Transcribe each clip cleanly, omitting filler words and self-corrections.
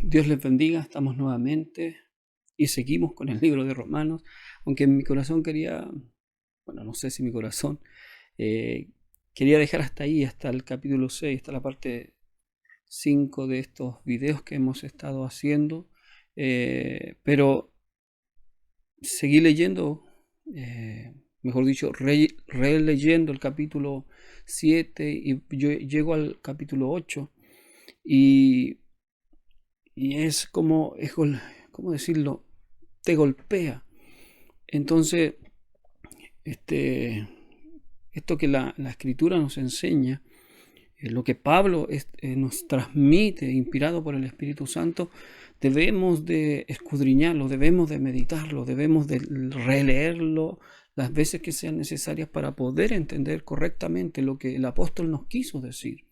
Dios les bendiga, estamos nuevamente y seguimos con el libro de Romanos, aunque en mi corazón quería, bueno, no sé si mi corazón, quería dejar hasta ahí, hasta el capítulo 6, hasta la parte 5 de estos videos que hemos estado haciendo, pero seguí leyendo, mejor dicho, releyendo el capítulo 7 y yo llego al capítulo 8 y es como, ¿cómo decirlo? Te golpea. Entonces, este, esto que la escritura nos enseña, lo que Pablo nos transmite, inspirado por el Espíritu Santo, debemos de escudriñarlo, debemos de meditarlo, debemos de releerlo las veces que sean necesarias para poder entender correctamente lo que el apóstol nos quiso decir,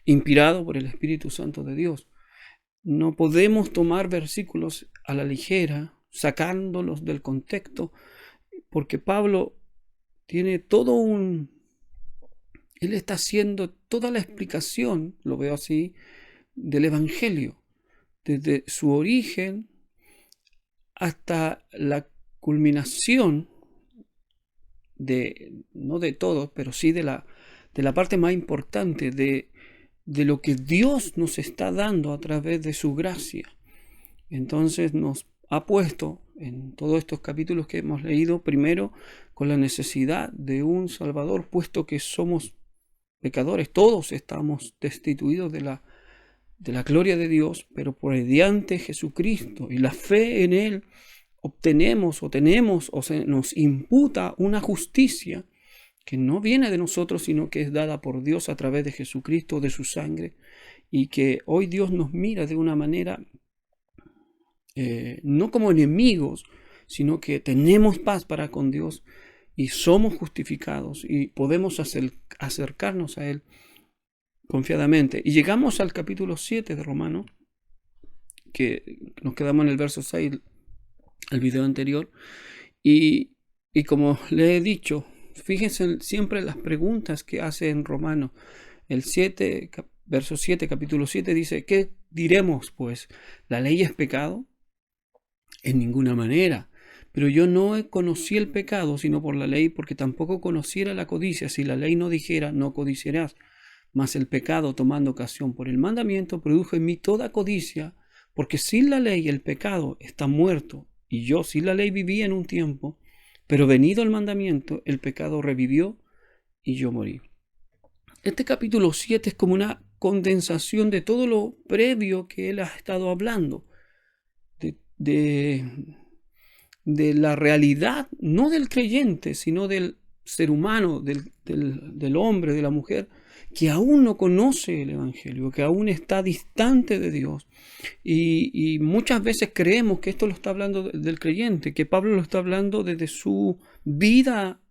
inspirado por el Espíritu Santo de Dios. No podemos tomar versículos a la ligera, sacándolos del contexto, porque Pablo tiene todo él está haciendo toda la explicación, lo veo así, del Evangelio, desde su origen hasta la culminación no de todo, pero sí de la parte más importante de lo que Dios nos está dando a través de su gracia. Entonces nos ha puesto en todos estos capítulos que hemos leído, primero con la necesidad de un Salvador, puesto que somos pecadores, todos estamos destituidos de la gloria de Dios, pero por mediante Jesucristo y la fe en Él obtenemos o tenemos o se nos imputa una justicia que no viene de nosotros, sino que es dada por Dios a través de Jesucristo, de su sangre, y que hoy Dios nos mira de una manera no como enemigos, sino que tenemos paz para con Dios y somos justificados y podemos acercarnos a Él confiadamente. Y llegamos al capítulo 7 de Romanos, que nos quedamos en el verso 6, el video anterior, y como le he dicho, fíjense siempre las preguntas que hace en Romanos. El 7, verso 7, capítulo 7 dice, ¿qué diremos pues? ¿La ley es pecado? En ninguna manera. Pero yo no conocí el pecado sino por la ley, porque tampoco conociera la codicia si la ley no dijera, no codiciarás. Mas el pecado, tomando ocasión por el mandamiento, produjo en mí toda codicia, porque sin la ley el pecado está muerto, y yo sin la ley vivía en un tiempo, pero venido el mandamiento, el pecado revivió y yo morí. Este capítulo 7 es como una condensación de todo lo previo que él ha estado hablando, de la realidad, no del creyente, sino del ser humano, del hombre, de la mujer, que aún no conoce el Evangelio, que aún está distante de Dios. Y muchas veces creemos que esto lo está hablando del creyente, que Pablo lo está hablando desde su vida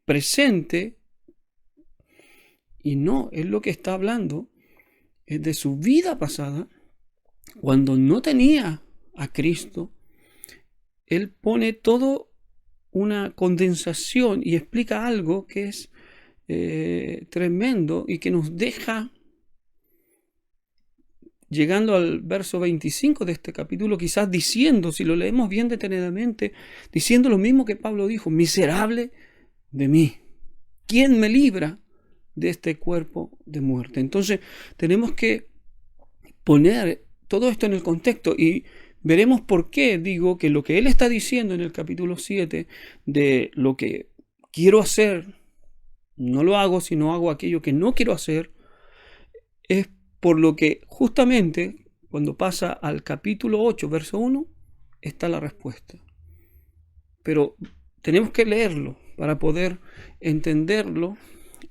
presente, y no, es lo que está hablando es de su vida pasada, cuando no tenía a Cristo. Él pone todo una condensación y explica algo que es tremendo y que nos deja, llegando al verso 25 de este capítulo, quizás diciendo, si lo leemos bien detenidamente, diciendo lo mismo que Pablo dijo: miserable de mí, ¿quién me libra de este cuerpo de muerte? Entonces tenemos que poner todo esto en el contexto y veremos por qué digo que lo que él está diciendo en el capítulo 7 de lo que quiero hacer, no lo hago, sino hago aquello que no quiero hacer, es por lo que justamente cuando pasa al capítulo 8, verso 1, está la respuesta. Pero tenemos que leerlo para poder entenderlo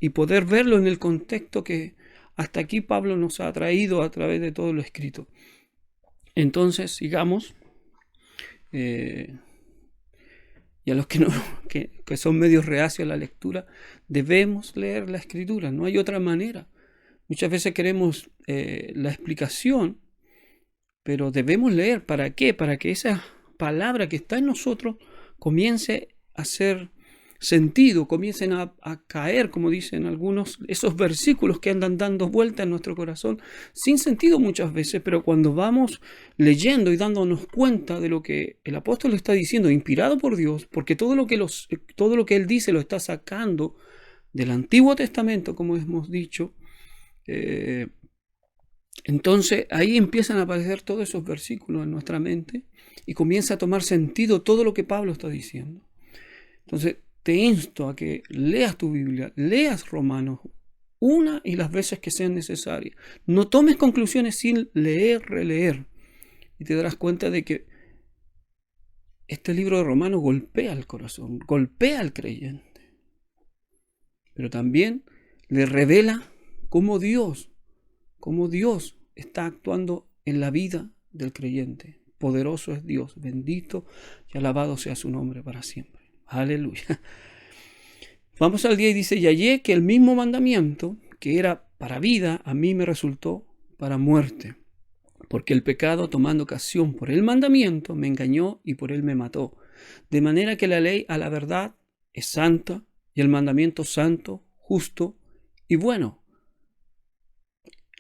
y poder verlo en el contexto que hasta aquí Pablo nos ha traído a través de todo lo escrito. Entonces, sigamos. Y a los que son medios reacios a la lectura, debemos leer la escritura, no hay otra manera. Muchas veces queremos la explicación, pero debemos leer. ¿Para qué? Para que esa palabra que está en nosotros comience a ser sentido, comiencen a caer, como dicen algunos, esos versículos que andan dando vuelta en nuestro corazón, sin sentido muchas veces, pero cuando vamos leyendo y dándonos cuenta de lo que el apóstol está diciendo, inspirado por Dios, porque todo lo que él dice lo está sacando del Antiguo Testamento, como hemos dicho, entonces ahí empiezan a aparecer todos esos versículos en nuestra mente y comienza a tomar sentido todo lo que Pablo está diciendo. Entonces te insto a que leas tu Biblia, leas Romanos una y las veces que sean necesarias. No tomes conclusiones sin leer, releer. Y te darás cuenta de que este libro de Romanos golpea el corazón, golpea al creyente. Pero también le revela cómo Dios está actuando en la vida del creyente. Poderoso es Dios, bendito y alabado sea su nombre para siempre. Aleluya. Vamos al día y dice, y hallé que el mismo mandamiento que era para vida, a mí me resultó para muerte. Porque el pecado, tomando ocasión por el mandamiento, me engañó y por él me mató. De manera que la ley a la verdad es santa y el mandamiento santo, justo y bueno.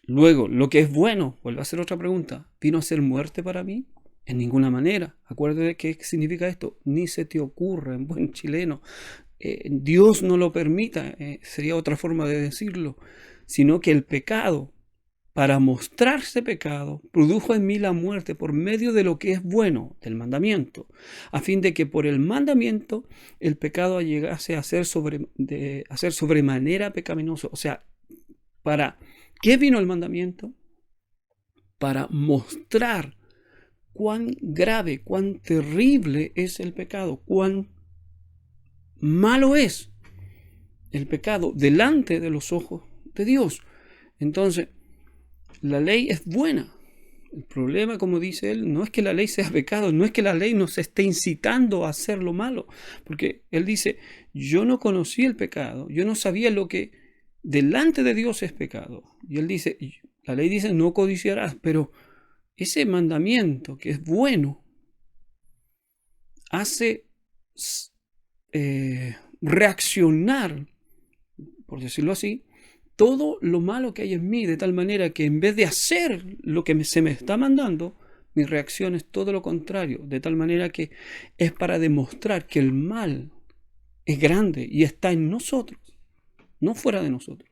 Luego, lo que es bueno, vuelvo a hacer otra pregunta, ¿vino a ser muerte para mí? En ninguna manera. Acuérdate qué significa esto. Ni se te ocurra, en buen chileno. Dios no lo permita, sería otra forma de decirlo, sino que el pecado, para mostrarse pecado, produjo en mí la muerte por medio de lo que es bueno, del mandamiento, a fin de que por el mandamiento el pecado llegase a ser sobremanera pecaminoso. O sea, ¿para qué vino el mandamiento? Para mostrar cuán grave, cuán terrible es el pecado, cuán malo es el pecado delante de los ojos de Dios. Entonces, la ley es buena. El problema, como dice él, no es que la ley sea pecado, no es que la ley nos esté incitando a hacer lo malo, porque él dice, yo no conocí el pecado, yo no sabía lo que delante de Dios es pecado. Y él dice, la ley dice, no codiciarás, pero ese mandamiento que es bueno hace reaccionar, por decirlo así, todo lo malo que hay en mí, de tal manera que en vez de hacer lo que se me está mandando, mi reacción es todo lo contrario, de tal manera que es para demostrar que el mal es grande y está en nosotros, no fuera de nosotros.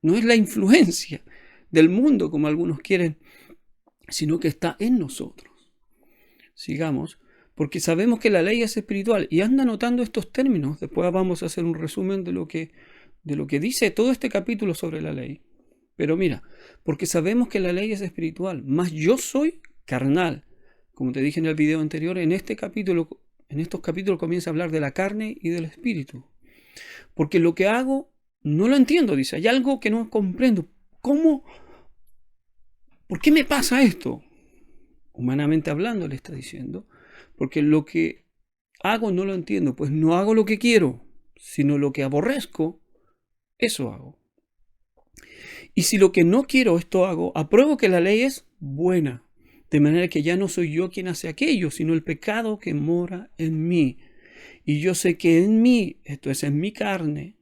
No es la influencia del mundo como algunos quieren, sino que está en nosotros. Sigamos. Porque sabemos que la ley es espiritual. Y anda anotando estos términos. Después vamos a hacer un resumen de lo que dice todo este capítulo sobre la ley. Pero mira, porque sabemos que la ley es espiritual, mas yo soy carnal. Como te dije en el video anterior, en estos capítulos comienza a hablar de la carne y del espíritu. Porque lo que hago no lo entiendo, dice. Hay algo que no comprendo. ¿Cómo? ¿Por qué me pasa esto? Humanamente hablando, le está diciendo. Porque lo que hago no lo entiendo, pues no hago lo que quiero, sino lo que aborrezco, eso hago. Y si lo que no quiero, esto hago, apruebo que la ley es buena, de manera que ya no soy yo quien hace aquello, sino el pecado que mora en mí. Y yo sé que en mí, esto es en mi carne,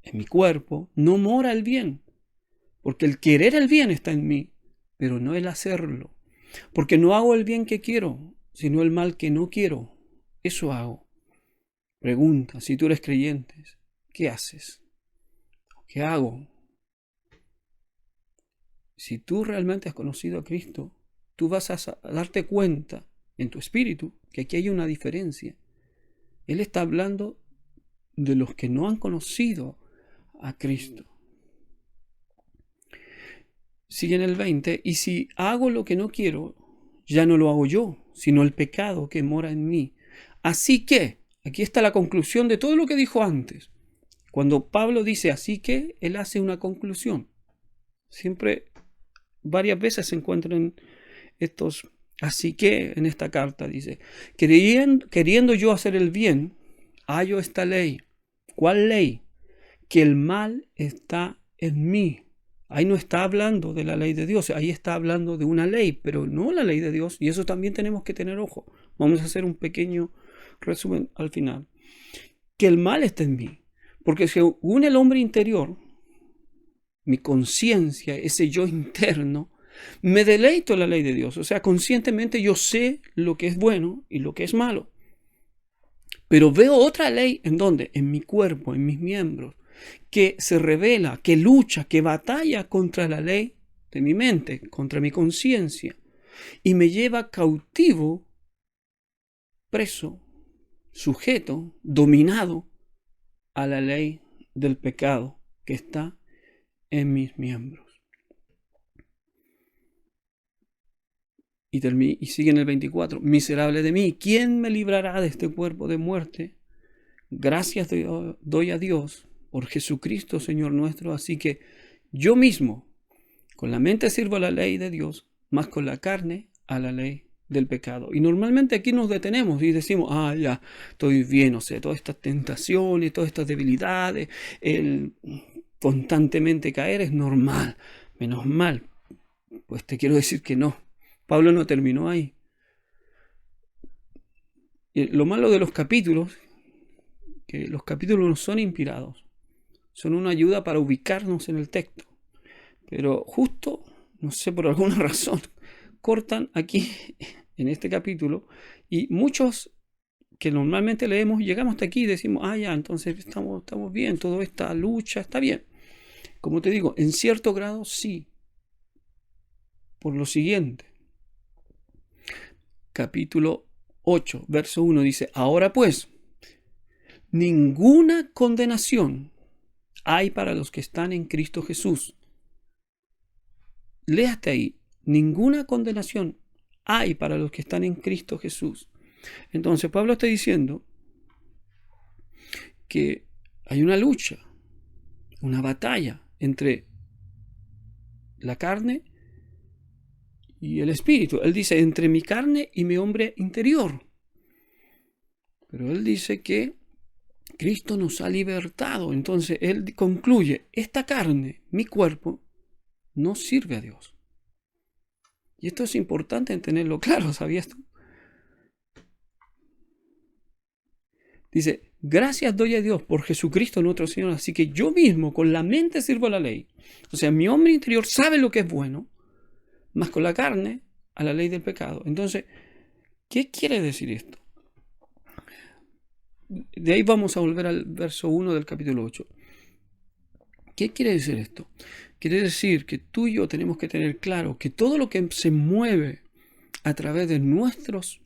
en mi cuerpo, no mora el bien, porque el querer el bien está en mí, pero no el hacerlo. Porque no hago el bien que quiero, sino el mal que no quiero. Eso hago. Pregunta, si tú eres creyente, ¿qué haces? ¿Qué hago? Si tú realmente has conocido a Cristo, tú vas a darte cuenta en tu espíritu que aquí hay una diferencia. Él está hablando de los que no han conocido a Cristo. Sigue en el 20, y si hago lo que no quiero, ya no lo hago yo, sino el pecado que mora en mí. Así que, aquí está la conclusión de todo lo que dijo antes. Cuando Pablo dice así que, él hace una conclusión. Siempre, varias veces se encuentran estos así que en esta carta. Dice, queriendo yo hacer el bien, hallo esta ley. ¿Cuál ley? Que el mal está en mí. Ahí no está hablando de la ley de Dios, ahí está hablando de una ley, pero no la ley de Dios, y eso también tenemos que tener ojo. Vamos a hacer un pequeño resumen al final. que el mal está en mí. Porque según el hombre interior, mi conciencia, ese yo interno, me deleito en la ley de Dios. O sea, conscientemente yo sé lo que es bueno y lo que es malo. Pero veo otra ley, ¿en dónde? En mi cuerpo, en mis miembros, que se revela, que lucha, que batalla contra la ley de mi mente, contra mi conciencia, y me lleva cautivo, preso, sujeto, dominado a la ley del pecado que está en mis miembros. Y sigue en el 24. Miserable de mí, ¿quién me librará de este cuerpo de muerte? Gracias doy a Dios por Jesucristo, Señor nuestro. Así que yo mismo, con la mente sirvo a la ley de Dios, más con la carne a la ley del pecado. Y normalmente aquí nos detenemos y decimos, ya, estoy bien, o sea, todas estas tentaciones, todas estas debilidades, el constantemente caer es normal, menos mal. Pues te quiero decir que no. Pablo no terminó ahí. Y lo malo de los capítulos, que los capítulos no son inspirados, son una ayuda para ubicarnos en el texto. Pero justo, no sé, por alguna razón, cortan aquí, en este capítulo, y muchos que normalmente leemos, llegamos hasta aquí y decimos, ya, entonces estamos bien, toda esta lucha está bien. Como te digo, en cierto grado sí. Por lo siguiente, capítulo 8, verso 1 dice, ahora pues, ninguna condenación hay para los que están en Cristo Jesús. Léate ahí, ninguna condenación hay para los que están en Cristo Jesús. Entonces Pablo está diciendo que hay una lucha, una batalla entre la carne y el espíritu. Él dice, entre mi carne y mi hombre interior. Pero él dice que Cristo nos ha libertado. Entonces él concluye, esta carne, mi cuerpo, no sirve a Dios. Y esto es importante en tenerlo claro, ¿sabías tú? Dice, gracias doy a Dios por Jesucristo nuestro Señor, así que yo mismo con la mente sirvo a la ley. O sea, mi hombre interior sabe lo que es bueno, más con la carne a la ley del pecado. Entonces, ¿qué quiere decir esto? De ahí vamos a volver al verso 1 del capítulo 8. ¿Qué quiere decir esto? Quiere decir que tú y yo tenemos que tener claro que todo lo que se mueve a través de nuestros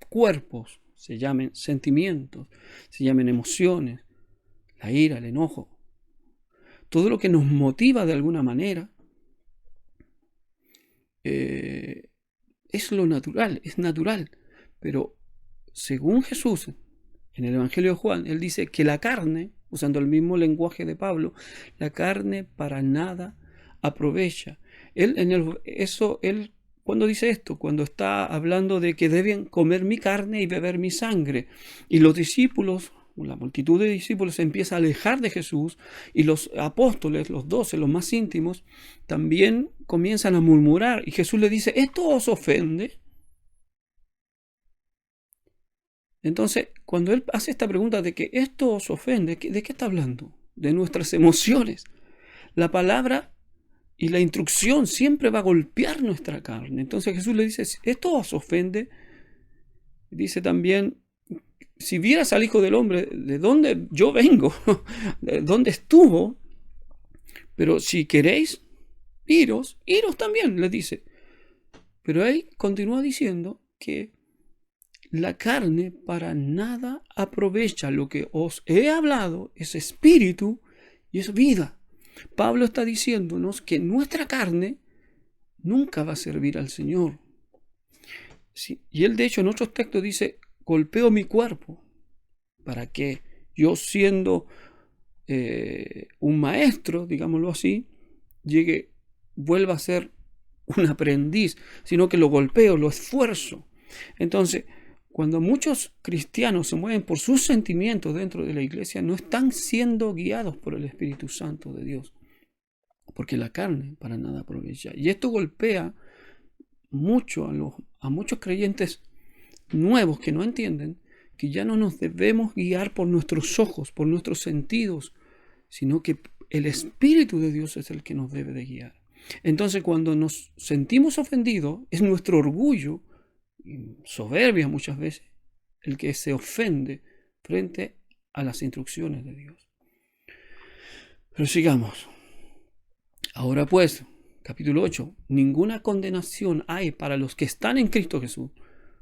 cuerpos, se llamen sentimientos, se llamen emociones, la ira, el enojo, todo lo que nos motiva de alguna manera, es lo natural, es natural. Pero según Jesús, en el Evangelio de Juan, él dice que la carne, usando el mismo lenguaje de Pablo, la carne para nada aprovecha. Él cuando dice esto, cuando está hablando de que deben comer mi carne y beber mi sangre, y los discípulos, la multitud de discípulos se empieza a alejar de Jesús, y los apóstoles, los 12, los más íntimos, también comienzan a murmurar, y Jesús le dice, ¿esto os ofende? Entonces, cuando él hace esta pregunta de que esto os ofende, ¿de qué está hablando? De nuestras emociones. La palabra y la instrucción siempre va a golpear nuestra carne. Entonces Jesús le dice, ¿esto os ofende? Dice también, si vieras al Hijo del Hombre, de dónde yo vengo, de dónde estuvo, pero si queréis iros también, le dice. Pero él continúa diciendo que la carne para nada aprovecha. Lo que os he hablado es espíritu y es vida. Pablo está diciéndonos que nuestra carne nunca va a servir al Señor. Sí, y él de hecho en otros textos dice, golpeo mi cuerpo para que yo siendo un maestro, digámoslo así, vuelva a ser un aprendiz, sino que lo golpeo, lo esfuerzo. Entonces, cuando muchos cristianos se mueven por sus sentimientos dentro de la iglesia, no están siendo guiados por el Espíritu Santo de Dios, porque la carne para nada aprovecha. Y esto golpea mucho a muchos creyentes nuevos que no entienden que ya no nos debemos guiar por nuestros ojos, por nuestros sentidos, sino que el Espíritu de Dios es el que nos debe de guiar. Entonces, cuando nos sentimos ofendidos, es nuestro orgullo, soberbia muchas veces, el que se ofende frente a las instrucciones de Dios. Pero sigamos. Ahora pues, capítulo 8, ninguna condenación hay para los que están en Cristo Jesús.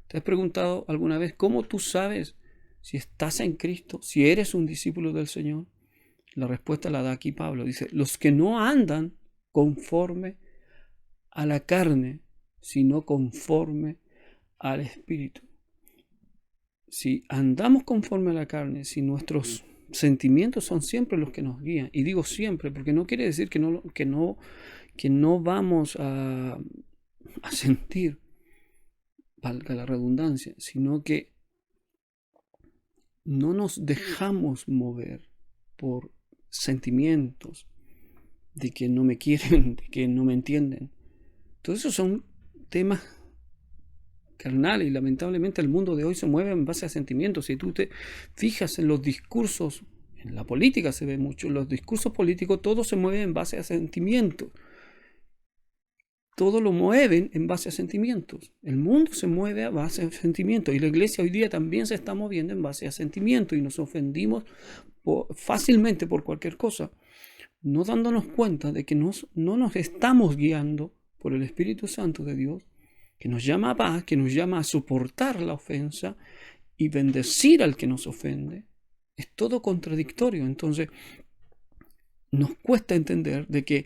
¿Te has preguntado alguna vez cómo tú sabes si estás en Cristo, si eres un discípulo del Señor? La respuesta la da aquí Pablo. Dice, los que no andan conforme a la carne, sino conforme al Espíritu. Si andamos conforme a la carne, si nuestros sentimientos son siempre los que nos guían, y digo siempre porque no quiere decir que no vamos a sentir, valga la redundancia, sino que no nos dejamos mover por sentimientos de que no me quieren, de que no me entienden. Todos esos son temas carnales y lamentablemente el mundo de hoy se mueve en base a sentimientos. Si tú te fijas en los discursos, en la política se ve mucho, los discursos políticos, todo se mueve en base a sentimientos. Todo lo mueven en base a sentimientos. El mundo se mueve a base de sentimientos y la iglesia hoy día también se está moviendo en base a sentimientos y nos ofendimos fácilmente por cualquier cosa, no dándonos cuenta de que no nos estamos guiando por el Espíritu Santo de Dios, que nos llama a paz, que nos llama a soportar la ofensa y bendecir al que nos ofende. Es todo contradictorio. Entonces, nos cuesta entender de que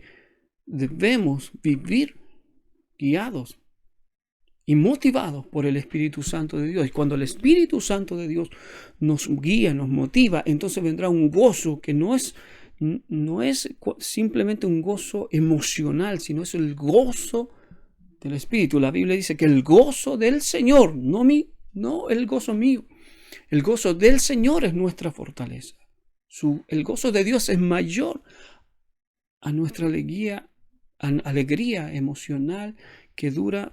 debemos vivir guiados y motivados por el Espíritu Santo de Dios. Y cuando el Espíritu Santo de Dios nos guía, nos motiva, entonces vendrá un gozo que no es simplemente un gozo emocional, sino es el gozo del Espíritu. La Biblia dice que el gozo del Señor, no el gozo mío, el gozo del Señor es nuestra fortaleza. El gozo de Dios es mayor a nuestra alegría emocional que dura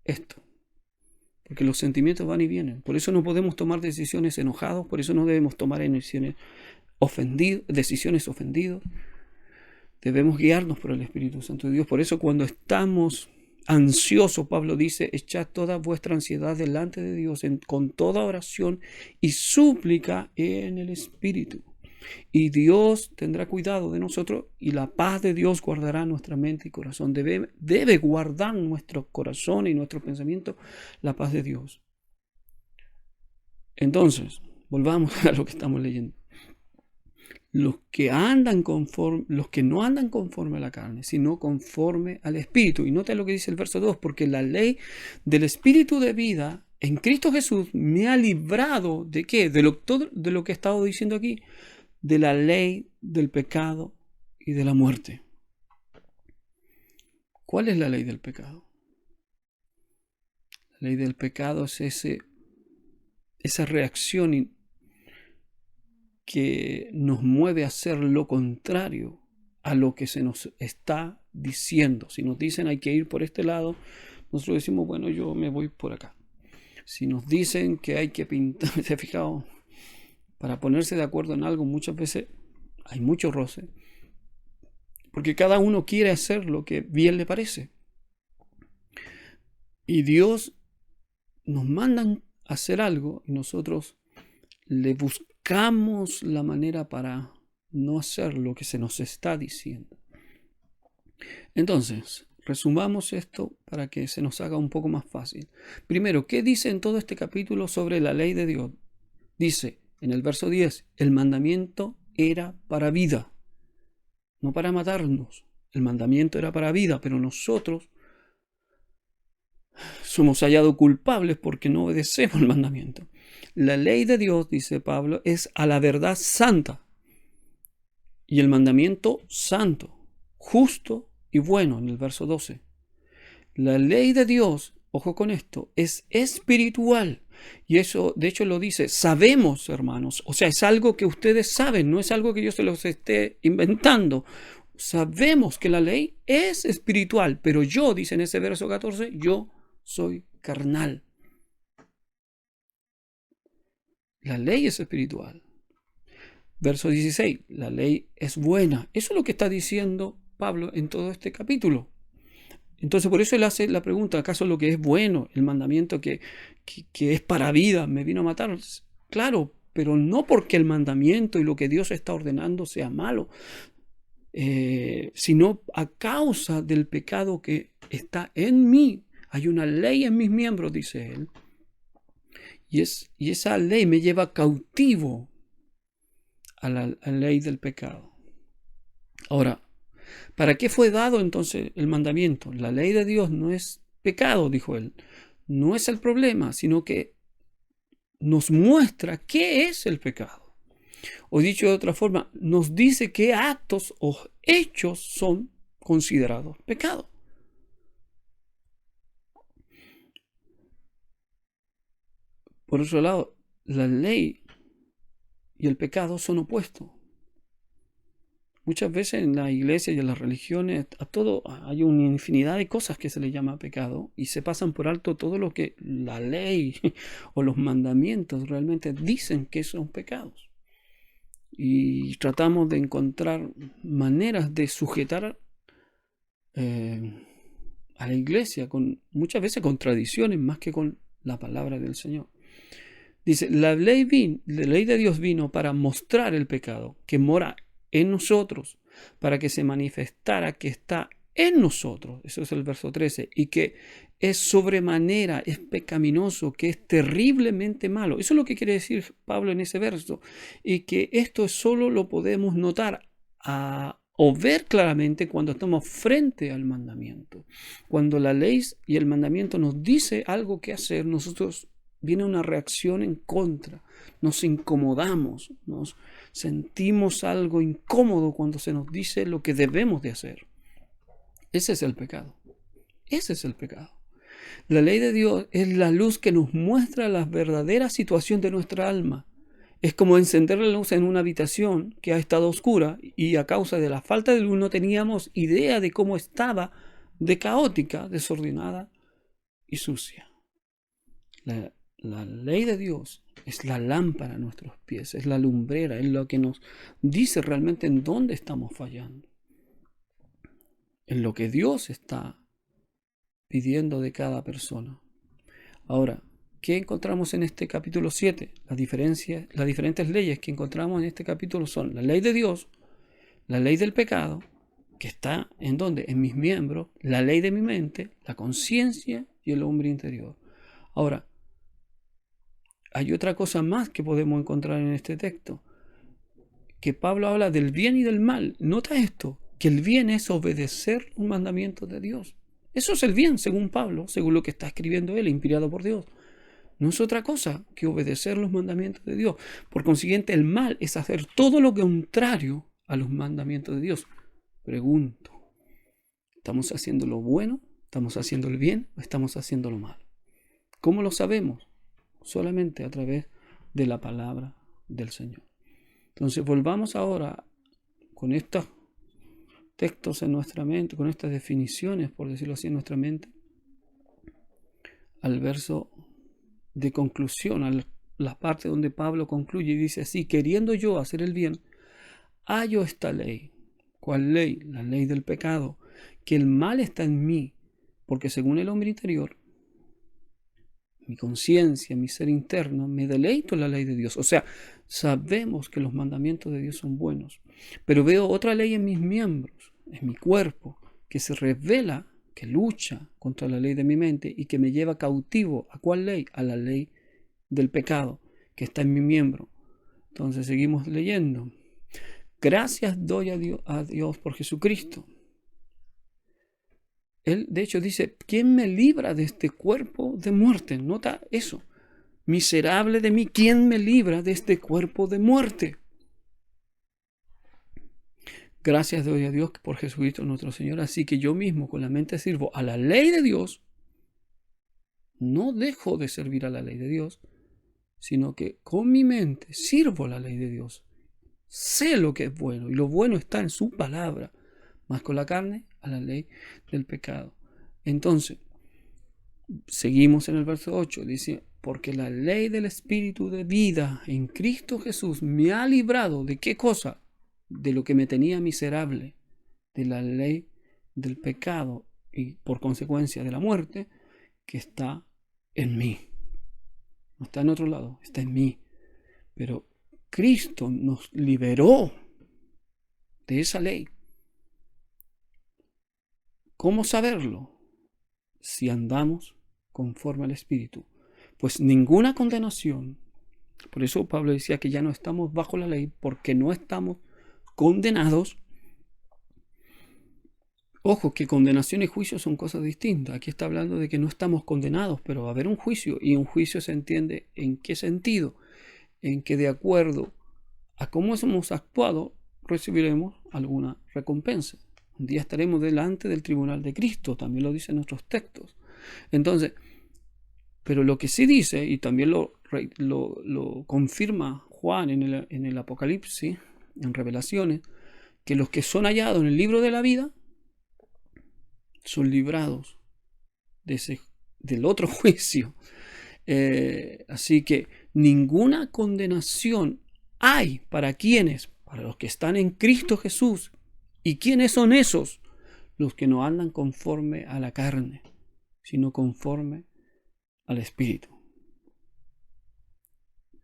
esto. Porque los sentimientos van y vienen. Por eso no podemos tomar decisiones enojados, por eso no debemos tomar decisiones ofendidos. Debemos guiarnos por el Espíritu Santo de Dios. Por eso cuando estamos ansiosos, Pablo dice, echad toda vuestra ansiedad delante de Dios con toda oración y súplica en el Espíritu. Y Dios tendrá cuidado de nosotros y la paz de Dios guardará nuestra mente y corazón. Debe guardar nuestro corazón y nuestro pensamiento la paz de Dios. Entonces, volvamos a lo que estamos leyendo. Los que no andan conforme a la carne, sino conforme al Espíritu. Y nota lo que dice el verso 2, porque la ley del Espíritu de vida en Cristo Jesús me ha librado ¿de qué? De lo que he estado diciendo aquí, de la ley del pecado y de la muerte. ¿Cuál es la ley del pecado? La ley del pecado es esa reacción que nos mueve a hacer lo contrario a lo que se nos está diciendo. Si nos dicen hay que ir por este lado, nosotros decimos, bueno, yo me voy por acá. Si nos dicen que hay que pintar, ¿se ha fijado? Para ponerse de acuerdo en algo, muchas veces hay mucho roce, porque cada uno quiere hacer lo que bien le parece. Y Dios nos manda a hacer algo y nosotros le buscamos la manera para no hacer lo que se nos está diciendo. Entonces, resumamos esto para que se nos haga un poco más fácil. Primero, ¿qué dice en todo este capítulo sobre la ley de Dios? Dice en el verso 10, el mandamiento era para vida, no para matarnos. El mandamiento era para vida, pero nosotros somos hallados culpables porque no obedecemos el mandamiento. La ley de Dios, dice Pablo, es a la verdad santa. Y el mandamiento santo, justo y bueno, en el verso 12. La ley de Dios, ojo con esto, es espiritual. Y eso, de hecho, lo dice, sabemos, hermanos. O sea, es algo que ustedes saben, no es algo que yo se los esté inventando. Sabemos que la ley es espiritual, pero yo, dice en ese verso 14, yo soy carnal. La ley es espiritual. Verso 16, la ley es buena. Eso es lo que está diciendo Pablo en todo este capítulo. Entonces por eso él hace la pregunta, ¿acaso lo que es bueno, el mandamiento que es para vida, me vino a matar? Claro, pero no porque el mandamiento y lo que Dios está ordenando sea malo, sino a causa del pecado que está en mí. Hay una ley en mis miembros, dice él, y esa ley me lleva cautivo a la ley del pecado. Ahora, ¿para qué fue dado entonces el mandamiento? La ley de Dios no es pecado, dijo él. No es el problema, sino que nos muestra qué es el pecado. O dicho de otra forma, nos dice qué actos o hechos son considerados pecado. Por otro lado, la ley y el pecado son opuestos. Muchas veces en la iglesia y en las religiones a todo hay una infinidad de cosas que se le llama pecado y se pasan por alto todo lo que la ley o los mandamientos realmente dicen que son pecados. Y tratamos de encontrar maneras de sujetar a la iglesia muchas veces con tradiciones más que con la palabra del Señor. Dice, la ley de Dios vino para mostrar el pecado que mora en nosotros, para que se manifestara que está en nosotros, eso es el verso 13, y que es sobremanera, es pecaminoso, que es terriblemente malo. Eso es lo que quiere decir Pablo en ese verso, y que esto solo lo podemos notar o ver claramente cuando estamos frente al mandamiento. Cuando la ley y el mandamiento nos dice algo que hacer, nosotros viene una reacción en contra, nos incomodamos, nos sentimos algo incómodo cuando se nos dice lo que debemos de hacer. Ese es el pecado. Ese es el pecado. La ley de Dios es la luz que nos muestra la verdadera situación de nuestra alma. Es como encender la luz en una habitación que ha estado oscura y a causa de la falta de luz no teníamos idea de cómo estaba de caótica, desordenada y sucia. La ley de Dios es la lámpara a nuestros pies, es la lumbrera, es lo que nos dice realmente en dónde estamos fallando, en lo que Dios está pidiendo de cada persona. Ahora, ¿qué encontramos en este capítulo 7? Las diferentes leyes que encontramos en este capítulo son la ley de Dios, la ley del pecado, que está ¿en dónde? En mis miembros, la ley de mi mente, la conciencia y el hombre interior. Ahora, hay otra cosa más que podemos encontrar en este texto, que Pablo habla del bien y del mal. Nota esto, que el bien es obedecer un mandamiento de Dios. Eso es el bien, según Pablo, según lo que está escribiendo él, inspirado por Dios. No es otra cosa que obedecer los mandamientos de Dios. Por consiguiente, el mal es hacer todo lo contrario a los mandamientos de Dios. Pregunto, ¿estamos haciendo lo bueno? ¿Estamos haciendo el bien o estamos haciendo lo malo? ¿Cómo lo sabemos? Solamente a través de la palabra del Señor. Entonces volvamos ahora con estos textos en nuestra mente, con estas definiciones, por decirlo así, en nuestra mente, al verso de conclusión, a la parte donde Pablo concluye y dice así: queriendo yo hacer el bien, hallo esta ley. ¿Cuál ley? La ley del pecado, que el mal está en mí, porque según el hombre interior, mi conciencia, mi ser interno, me deleito en la ley de Dios. O sea, sabemos que los mandamientos de Dios son buenos, pero veo otra ley en mis miembros, en mi cuerpo, que se revela, que lucha contra la ley de mi mente y que me lleva cautivo. ¿A cuál ley? A la ley del pecado, que está en mi miembro. Entonces seguimos leyendo. Gracias doy a Dios por Jesucristo. Él, de hecho, dice, ¿quién me libra de este cuerpo de muerte? Nota eso. Miserable de mí, ¿quién me libra de este cuerpo de muerte? Gracias doy a Dios por Jesucristo nuestro Señor. Así que yo mismo con la mente sirvo a la ley de Dios. No dejo de servir a la ley de Dios, sino que con mi mente sirvo a la ley de Dios. Sé lo que es bueno y lo bueno está en su palabra. Más con la carne, a la ley del pecado. Entonces, seguimos en el verso 8. Dice, porque la ley del Espíritu de vida en Cristo Jesús me ha librado ¿de qué cosa? De lo que me tenía miserable, de la ley del pecado y por consecuencia de la muerte que está en mí. No está en otro lado, está en mí. Pero Cristo nos liberó de esa ley. ¿Cómo saberlo? Si andamos conforme al Espíritu. Pues ninguna condenación. Por eso Pablo decía que ya no estamos bajo la ley, porque no estamos condenados. Ojo, que condenación y juicio son cosas distintas. Aquí está hablando de que no estamos condenados, pero va a haber un juicio. Y un juicio se entiende en qué sentido. En que de acuerdo a cómo hemos actuado, recibiremos alguna recompensa. Un día estaremos delante del tribunal de Cristo, también lo dicen nuestros textos. Entonces, pero lo que sí dice, y también lo confirma Juan en el Apocalipsis, en Revelaciones, que los que son hallados en el libro de la vida son librados del otro juicio. Así que ninguna condenación hay para quienes, para los que están en Cristo Jesús. ¿Y quiénes son esos? Los que no andan conforme a la carne, sino conforme al Espíritu.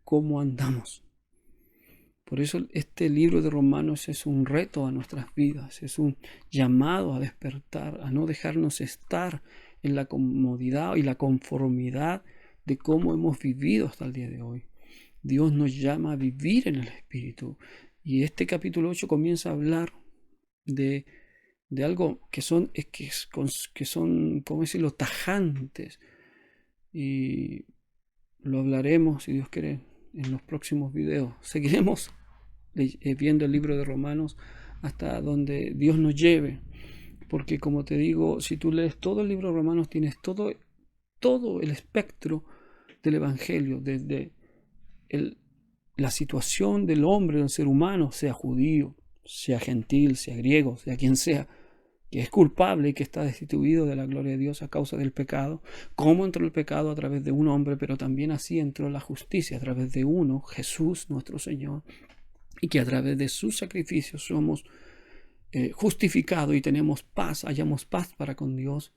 ¿Cómo andamos? Por eso este libro de Romanos es un reto a nuestras vidas, es un llamado a despertar, a no dejarnos estar en la comodidad y la conformidad de cómo hemos vivido hasta el día de hoy. Dios nos llama a vivir en el Espíritu. Y este capítulo 8 comienza a hablar de algo que son, ¿cómo decirlo?, tajantes. Y lo hablaremos, si Dios quiere, en los próximos videos. Seguiremos viendo el libro de Romanos hasta donde Dios nos lleve. Porque como te digo, si tú lees todo el libro de Romanos, tienes todo el espectro del Evangelio, desde la situación del hombre, del ser humano, sea judío, sea gentil, sea griego, sea quien sea, que es culpable y que está destituido de la gloria de Dios a causa del pecado. Cómo entró el pecado a través de un hombre, pero también así entró la justicia a través de uno, Jesús nuestro Señor, y que a través de su sacrificio somos justificados y tenemos paz, hallamos paz para con Dios.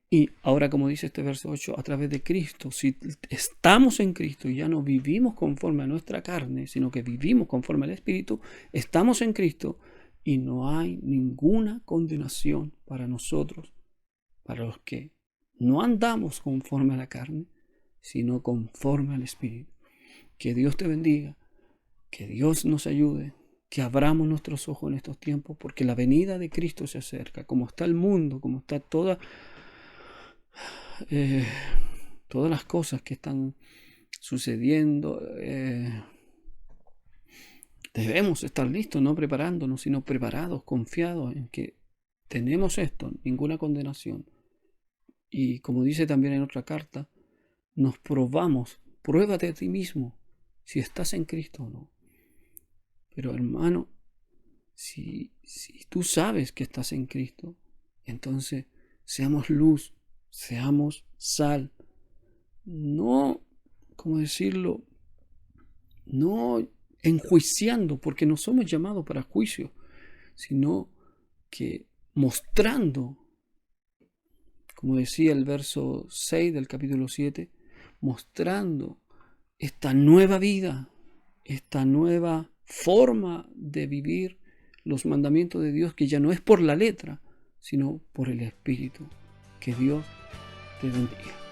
Y ahora, como dice este verso 8, a través de Cristo, si estamos en Cristo y ya no vivimos conforme a nuestra carne, sino que vivimos conforme al Espíritu, estamos en Cristo y no hay ninguna condenación para nosotros, para los que no andamos conforme a la carne, sino conforme al Espíritu. Que Dios te bendiga, que Dios nos ayude, que abramos nuestros ojos en estos tiempos, porque la venida de Cristo se acerca. Como está el mundo, como está todas las cosas que están sucediendo, debemos estar listos, no preparándonos, sino preparados, confiados en que tenemos esto, ninguna condenación. Y como dice también en otra carta, nos probamos, pruébate a ti mismo si estás en Cristo o no. Pero hermano, si tú sabes que estás en Cristo, entonces seamos luz, seamos sal. No, ¿cómo decirlo? No enjuiciando, porque no somos llamados para juicio, sino que mostrando, como decía el verso 6 del capítulo 7, mostrando esta nueva vida, esta nueva forma de vivir los mandamientos de Dios, que ya no es por la letra, sino por el Espíritu. Que Dios te bendiga.